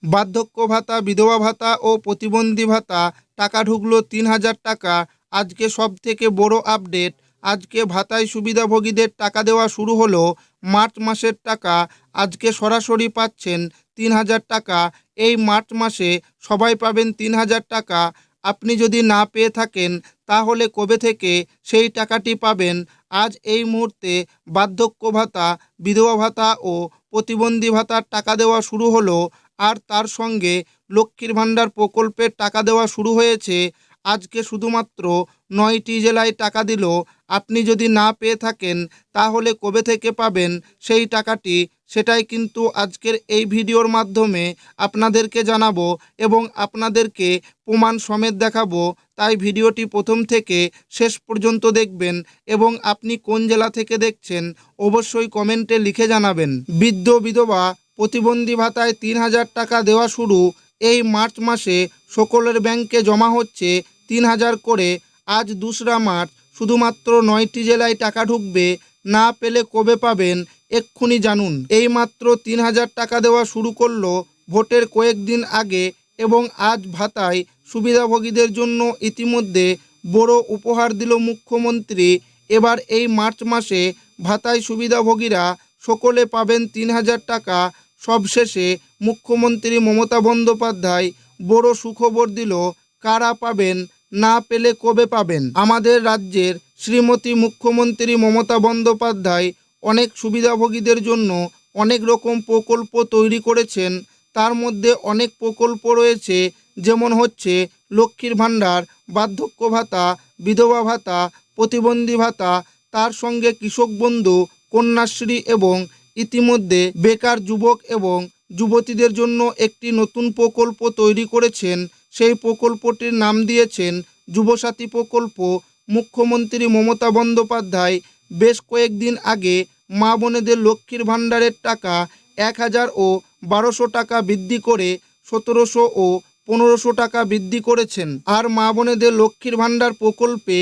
বার্ধক্য ভাতা, বিধবা ভাতা ও প্রতিবন্ধী ভাতা টাকা ঢুকলো ৩,০০০ টাকা। আজকে সব থেকে বড় আপডেট, আজকে ভাতায় সুবিধাভোগীদের টাকা দেওয়া শুরু হলো। মার্চ মাসের টাকা আজকে সরাসরি পাচ্ছেন ৩,০০০ টাকা। এই মার্চ মাসে সবাই পাবেন ৩,০০০ টাকা। আপনি যদি না পেয়ে থাকেন তাহলে কবে থেকে সেই টাকাটি পাবেন? আজ এই মুহূর্তে বার্ধক্য ভাতা, বিধবা ভাতা ও প্রতিবন্ধী ভাতার টাকা দেওয়া শুরু হলো। আর তার সঙ্গে লক্ষ্মীর ভাণ্ডার প্রকল্পের টাকা দেওয়া শুরু হয়েছে। আজকে শুধুমাত্র ৯টি জেলায় টাকা দিল। আপনি যদি না পেয়ে থাকেন তাহলে কবে থেকে পাবেন সেই টাকাটি, সেটাই কিন্তু আজকের এই ভিডিওর মাধ্যমে আপনাদেরকে জানাবো এবং আপনাদেরকে প্রমাণ সমেত দেখাবো। তাই ভিডিওটি প্রথম থেকে শেষ পর্যন্ত দেখবেন এবং আপনি কোন জেলা থেকে দেখছেন অবশ্যই কমেন্টে লিখে জানাবেন। বৃদ্ধ, বিধবা, প্রতিবন্ধী ভাতায় ৩,০০০ টাকা দেওয়া শুরু। এই মার্চ মাসে সকলের ব্যাংকে জমা হচ্ছে ৩,০০০ করে। আজ ২রা মার্চ, শুধুমাত্র ৯টি জেলায় টাকা ঢুকবে। না পেলে কবে পাবেন এক্ষুনি জানুন। এই মাত্র ৩,০০০ টাকা দেওয়া শুরু করলো ভোটের কয়েকদিন আগে এবং আজ ভাতায় সুবিধাভোগীদের জন্য ইতিমধ্যে বড় উপহার দিল মুখ্যমন্ত্রী। এবার এই মার্চ মাসে ভাতায় সুবিধাভোগীরা সকলে পাবেন ৩,০০০ টাকা। সবশেষে মুখ্যমন্ত্রী মমতা বন্দ্যোপাধ্যায় বড় সুখবর দিল। কারা পাবেন, না পেলে কবে পাবেন? আমাদের রাজ্যের শ্রীমতী মুখ্যমন্ত্রী মমতা বন্দ্যোপাধ্যায় অনেক সুবিধাভোগীদের জন্য অনেক রকম প্রকল্প তৈরি করেছেন। তার মধ্যে অনেক প্রকল্প রয়েছে, যেমন হচ্ছে লক্ষ্মীর ভাণ্ডার, বার্ধক্য ভাতা, বিধবা ভাতা, প্রতিবন্ধী ভাতা, তার সঙ্গে কৃষক বন্ধু, কন্যাশ্রী এবং ইতিমধ্যে বেকার যুবক এবং যুবতীদের জন্য একটি নতুন প্রকল্প তৈরি করেছেন। সেই প্রকল্পটির নাম দিয়েছেন যুবসাথী প্রকল্প। মুখ্যমন্ত্রী মমতা বন্দ্যোপাধ্যায় বেশ কয়েকদিন আগে মা বোনেদের লক্ষ্মীর ভাণ্ডারের টাকা ১,০০০ ও ১,২০০ টাকা বৃদ্ধি করে ১৭০০ ও ১৫০০ টাকা বৃদ্ধি করেছেন। আর মা বোনেদের লক্ষ্মীর ভাণ্ডার প্রকল্পে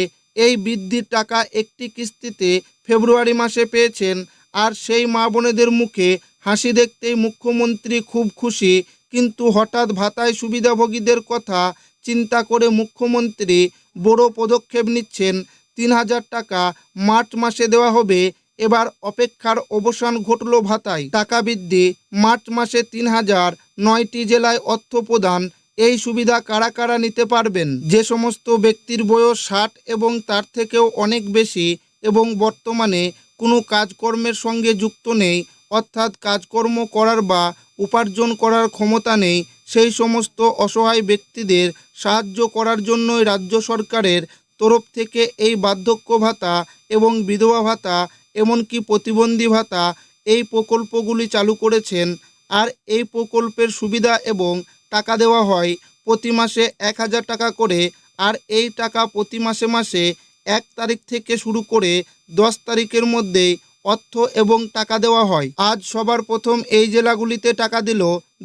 এই বৃদ্ধির টাকা একটি কিস্তিতে ফেব্রুয়ারি মাসে পেয়েছেন। আর সেই মা বোনেদের মুখে হাসি দেখতেই মুখ্যমন্ত্রী খুব খুশি। কিন্তু হঠাৎ ভাতায় সুবিধাভোগীদের কথা চিন্তা করে মুখ্যমন্ত্রী বড় পদক্ষেপ নিচ্ছেন। ৩,০০০ টাকা মার্চ মাসে দেওয়া হবে। এবার অপেক্ষার অবসান ঘটল ভাতায় টাকা বৃদ্ধি। মার্চ মাসে ৩,০০০, ৯টি জেলায় অর্থ প্রদান। এই সুবিধা কারা কারা নিতে পারবেন? যে সমস্ত ব্যক্তির বয়স ৬০ এবং তার থেকেও অনেক বেশি এবং বর্তমানে কোনো কাজকর্মের সঙ্গে যুক্ত নেই, অর্থাৎ কাজকর্ম করার বা উপার্জন করার ক্ষমতা নেই, সেই সমস্ত অসহায় ব্যক্তিদের সাহায্য করার জন্যই রাজ্য সরকারের তরফ থেকে এই বার্ধক্য ভাতা এবং বিধবা ভাতা, এমনকি প্রতিবন্ধী ভাতা, এই প্রকল্পগুলি চালু করেছেন। আর এই প্রকল্পের সুবিধা এবং টাকা দেওয়া হয় প্রতি মাসে ১,০০০ টাকা করে। আর এই টাকা প্রতি মাসে মাসে ১ তারিখ থেকে শুরু করে ১০ তারিখের মধ্যেই অর্থ এবং টাকা দেওয়া হয়। আজ সবার প্রথম এই জেলাগুলিতে টাকা দিল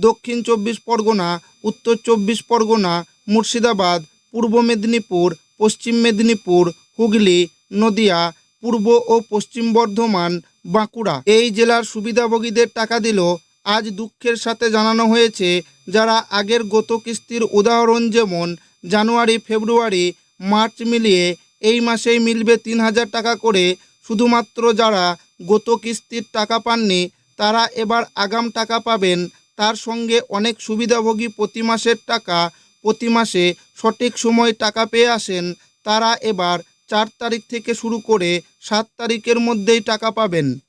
দক্ষিণ ২৪ পরগনা, উত্তর ২৪ পরগনা, মুর্শিদাবাদ, পূর্ব মেদিনীপুর, পশ্চিম মেদিনীপুর, হুগলি, নদিয়া, পূর্ব ও পশ্চিম বর্ধমান, বাঁকুড়া। এই জেলার সুবিধাভোগীদের টাকা দিল। আজ দুঃখের সাথে জানানো হয়েছে, যারা আগের গত কিস্তির উদাহরণ, যেমন জানুয়ারি, ফেব্রুয়ারি, মার্চ মিলিয়ে এই মাসেই মিলবে ৩,০০০ টাকা করে। শুধুমাত্র যারা গত কিস্তির টাকা পাননি তারা এবার আগাম টাকা পাবেন। তার সঙ্গে অনেক সুবিধাভোগী প্রতি মাসের টাকা প্রতি মাসে সঠিক সময় টাকা পেয়ে আসেন। তারা এবার ৪ তারিখ থেকে শুরু করে ৭ তারিখের মধ্যেই টাকা পাবেন।